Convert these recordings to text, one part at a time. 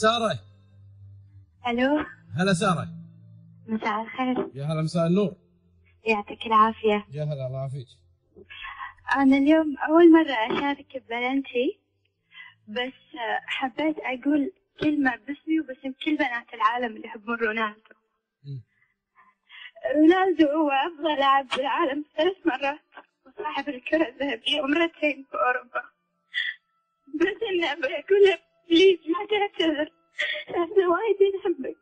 سارة. الو. هلا سارة. مساء الخير. يا هلا، مساء النور. يعطيك العافية. يا هلا، الله يعافيك. أنا اليوم أول مرة أشارك ببلنتي، بس حبيت أقول كلمة باسمي وباسم كل بنات العالم اللي يحبون رونالدو. رونالدو هو أفضل لاعب بالعالم 3 مرات، وصاحب الكرة الذهبية ومرتين في أوروبا. بس إنه بقول له بليز ما تعتذر، إحنا وايد نحبك.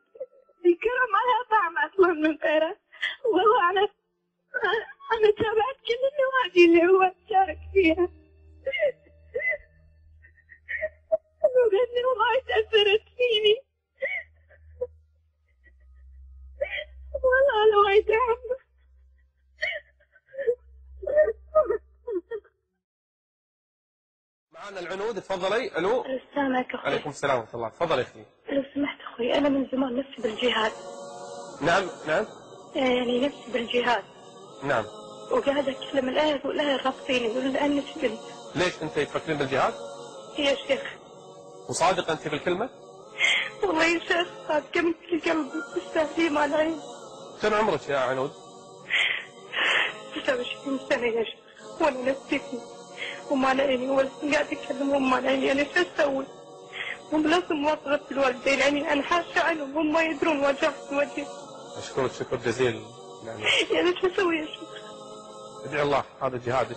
الكرة ما لها طعم أصلا من غيره. والله أنا تابعت كل النوادي اللي هو شارك فيها، وغني وايد أثرت فيني. والله أنا وايد أحبه. معنا العنود، تفضلي. الو. السلام عليكم أخوي. عليكم السلام ورحمة الله. تفضلي اختي. لو سمحت أخوي، أنا من زمان نفسي بالجهاد. نعم نعم. يعني نفسي بالجهاد. نعم. وقاعدة أكلم الأهل والأهل رافضيني، يقولون لأنك بنت. ليش أنت تفكرين بالجهاد؟ يا شيخ. وصادقة أنت بالكلمة؟ والله يا شيخ صادقة من كل قلبي، تستاهلي مع العين. كم عمرك يا عنود؟ 29 سنة يا شيخ، وأنا نفسيتي وما عيني، قاعد أكلمهم مع عيني. أنا شو أسوي؟ هم لازم مواصلة الوالدين، يعني أنا حاشة عنهم، هم ما يدرون وجهت وجهي. أشكرك شكر جزيل. نعم. يعني شو أسوي يا شيخ؟ ادعي الله، هذا جهادك،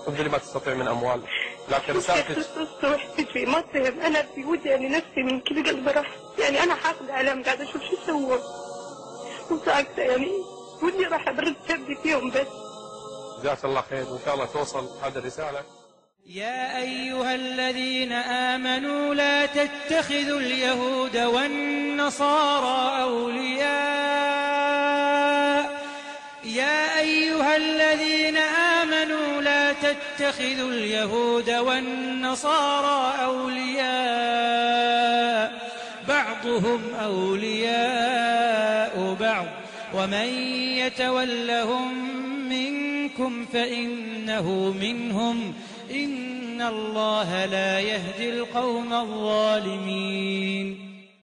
ابذلي ما تستطيع من أموال، لكن رسالتك. الصبح تجي ما تفهم. أنا بودي يعني نفسي من كل قلبي راح، يعني أنا حاقدة عليهم، قاعدة أشوف شو يسوون وساكتة، يعني ودي راح أبرد كبدي فيهم. بس جزاك الله خير، وإن شاء الله توصل هذه الرسالة. يا أيها الذين آمنوا لا تتخذوا اليهود والنصارى أولياء. يا أيها الذين آمنوا لا تتخذوا اليهود والنصارى أولياء، بعضهم أولياء بعض، ومن يتولهم منكم فإنه منهم، إن الله لا يهدي القوم الظالمين.